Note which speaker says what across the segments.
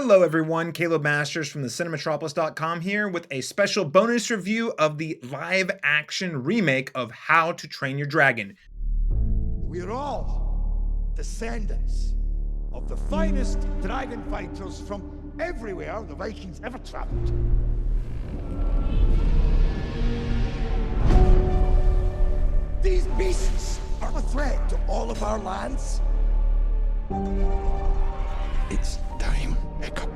Speaker 1: Hello, everyone. Caleb Masters from the Cinematropolis.com here with a special bonus review of the live action remake of How to Train Your Dragon.
Speaker 2: We're all descendants of the finest dragon fighters from everywhere the Vikings ever traveled. These beasts are a threat to all of our lands. It's time, Hiccup.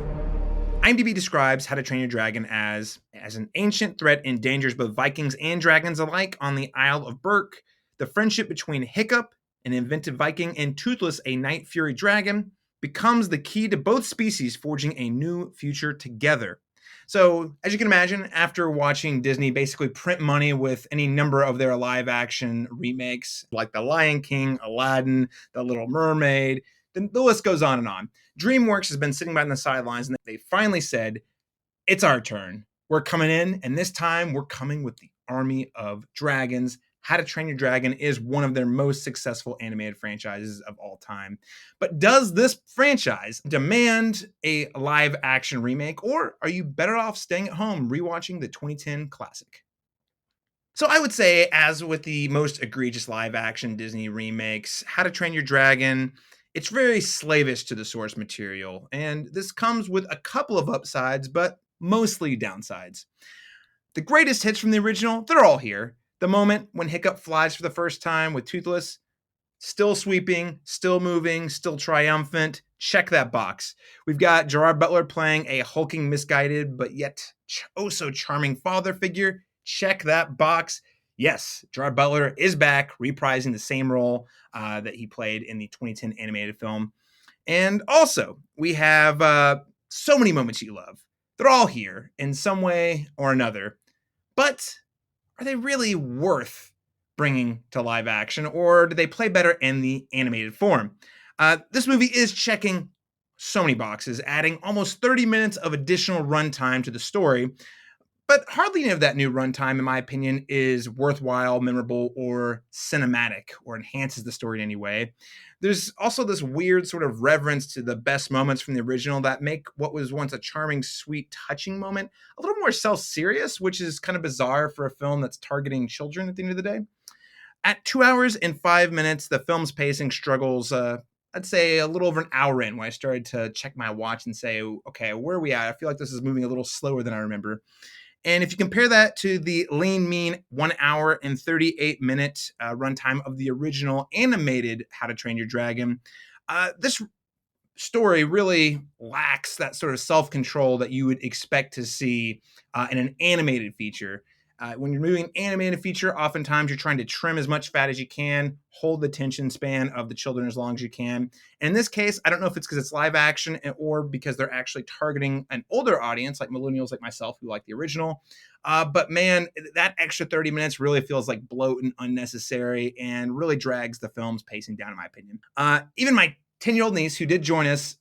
Speaker 1: IMDb describes How to Train Your Dragon as an ancient threat endangers both Vikings and dragons alike on the Isle of Berk. The friendship between Hiccup, an inventive Viking, and Toothless, a night fury dragon, becomes the key to both species forging a new future together. So, as you can imagine, after watching Disney basically print money with any number of their live action remakes, like The Lion King, Aladdin, The Little Mermaid, the list goes on and on. DreamWorks has been sitting by on the sidelines, and they finally said, it's our turn. We're coming in, and this time we're coming with the Army of Dragons. How to Train Your Dragon is one of their most successful animated franchises of all time. But does this franchise demand a live action remake, or are you better off staying at home rewatching the 2010 classic? So I would say, as with the most egregious live action Disney remakes, How to Train Your Dragon, it's very slavish to the source material, and this comes with a couple of upsides, but mostly downsides. The greatest hits from the original, they're all here. The moment when Hiccup flies for the first time with Toothless, still sweeping, still moving, still triumphant. Check that box. We've got Gerard Butler playing a hulking, misguided, but yet oh so charming father figure. Check that box. Yes, Gerard Butler is back, reprising the same role that he played in the 2010 animated film. And also, we have so many moments you love. They're all here in some way or another. But are they really worth bringing to live action, or do they play better in the animated form? This movie is checking so many boxes, adding almost 30 minutes of additional runtime to the story, but hardly any of that new runtime, in my opinion, is worthwhile, memorable, or cinematic, or enhances the story in any way. There's also this weird sort of reverence to the best moments from the original that make what was once a charming, sweet, touching moment a little more self-serious, which is kind of bizarre for a film that's targeting children at the end of the day. At 2 hours and 5 minutes, the film's pacing struggles, I'd say a little over an hour in, when I started to check my watch and say, okay, where are we at? I feel like this is moving a little slower than I remember. And if you compare that to the lean, mean 1 hour and 38-minute runtime of the original animated How to Train Your Dragon, this story really lacks that sort of self-control that you would expect to see in an animated feature. When you're moving an animated feature, oftentimes you're trying to trim as much fat as you can, hold the attention span of the children as long as you can. And in this case, I don't know if it's because it's live action or because they're actually targeting an older audience, like millennials like myself who like the original. But man, that extra 30 minutes really feels like bloat and unnecessary and really drags the film's pacing down, in my opinion. Even my 10-year-old niece, who did join us,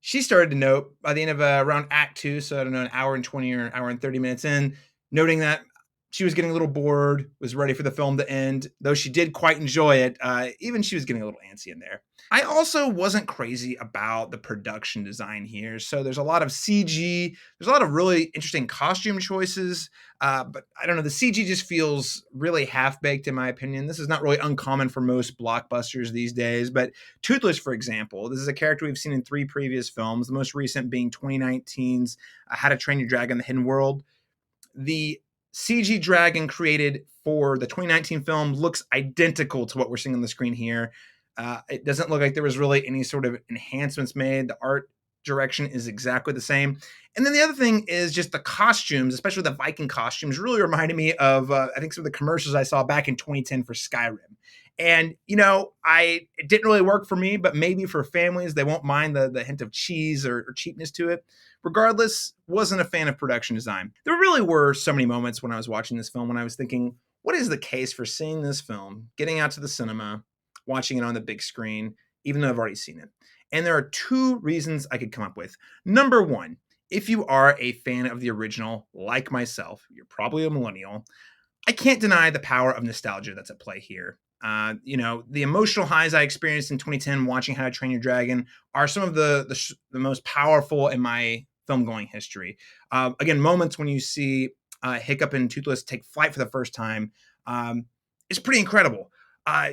Speaker 1: she started to note by the end of around Act 2, so I don't know, an hour and 20 or an hour and 30 minutes in, noting that she was getting a little bored, was ready for the film to end, though she did quite enjoy it. Even she was getting a little antsy in there. I also wasn't crazy about the production design here. So there's a lot of CG. There's a lot of really interesting costume choices. But I don't know, the CG just feels really half-baked in my opinion. This is not really uncommon for most blockbusters these days. But Toothless, for example, this is a character we've seen in 3 previous films, the most recent being 2019's How to Train Your Dragon: The Hidden World. The CG dragon created for the 2019 film looks identical to what we're seeing on the screen here. It doesn't look like there was really any sort of enhancements made. The art direction is exactly the same. And then the other thing is just the costumes, especially the Viking costumes, really reminded me of, I think, some of the commercials I saw back in 2010 for Skyrim. And, you know, it didn't really work for me, but maybe for families, they won't mind the hint of cheese or cheapness to it. Regardless, wasn't a fan of production design. There really were so many moments when I was watching this film when I was thinking, what is the case for seeing this film, getting out to the cinema, watching it on the big screen, even though I've already seen it? And there are 2 reasons I could come up with. Number 1, if you are a fan of the original, like myself, you're probably a millennial, I can't deny the power of nostalgia that's at play here. The emotional highs I experienced in 2010 watching How to Train Your Dragon are some of the most powerful in my film going history. Again, moments when you see Hiccup and Toothless take flight for the first time is pretty incredible.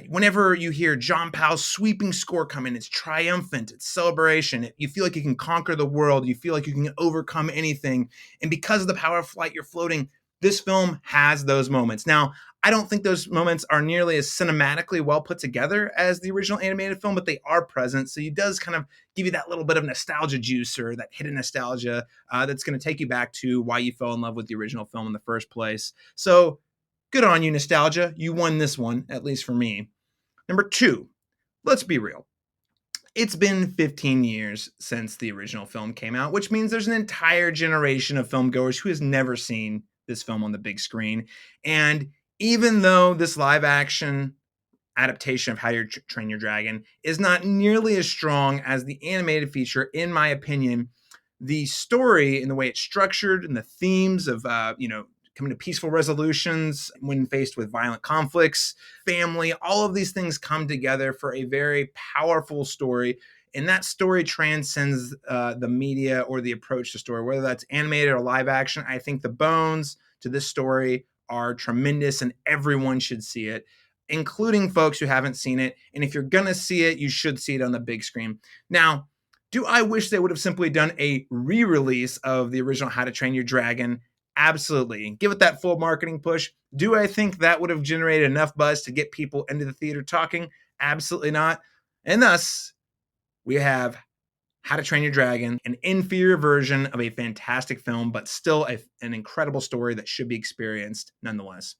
Speaker 1: Whenever you hear John Powell's sweeping score come in, it's triumphant, it's celebration. You feel like you can conquer the world. You feel like you can overcome anything. And because of the power of flight, you're floating. This film has those moments. Now, I don't think those moments are nearly as cinematically well put together as the original animated film, but they are present. So it does kind of give you that little bit of nostalgia juice or that hidden nostalgia that's going to take you back to why you fell in love with the original film in the first place. So good on you, nostalgia. You won this one, at least for me. Number 2, let's be real. It's been 15 years since the original film came out, which means there's an entire generation of filmgoers who has never seen this film on the big screen. And even though this live action adaptation of How to Train Your Dragon is not nearly as strong as the animated feature, in my opinion, the story and the way it's structured and the themes of, coming to peaceful resolutions when faced with violent conflicts, family, all of these things come together for a very powerful story. And that story transcends the media or the approach to story, whether that's animated or live action. I think the bones to this story are tremendous and everyone should see it, including folks who haven't seen it. And if you're going to see it, you should see it on the big screen. Now, do I wish they would have simply done a re-release of the original How to Train Your Dragon? Absolutely. Give it that full marketing push. Do I think that would have generated enough buzz to get people into the theater talking? Absolutely not. And thus, we have How to Train Your Dragon, an inferior version of a fantastic film, but still an incredible story that should be experienced nonetheless.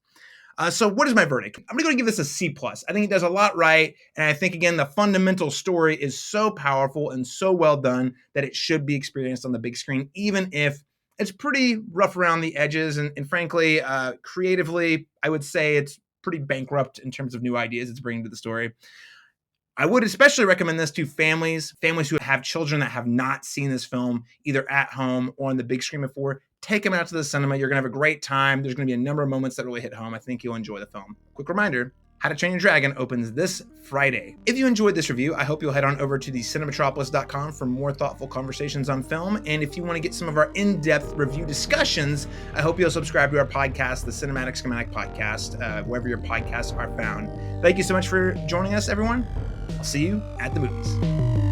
Speaker 1: So what is my verdict? I'm going to give this a C+. I think it does a lot right. And I think, again, the fundamental story is so powerful and so well done that it should be experienced on the big screen, even if it's pretty rough around the edges. And frankly, creatively, I would say it's pretty bankrupt in terms of new ideas it's bringing to the story. I would especially recommend this to families who have children that have not seen this film either at home or on the big screen before. Take them out to the cinema. You're going to have a great time. There's going to be a number of moments that really hit home. I think you'll enjoy the film. Quick reminder, How to Train Your Dragon opens this Friday. If you enjoyed this review, I hope you'll head on over to thecinematropolis.com for more thoughtful conversations on film. And if you want to get some of our in-depth review discussions, I hope you'll subscribe to our podcast, the Cinematic Schematic Podcast, wherever your podcasts are found. Thank you so much for joining us, everyone. I'll see you at the movies.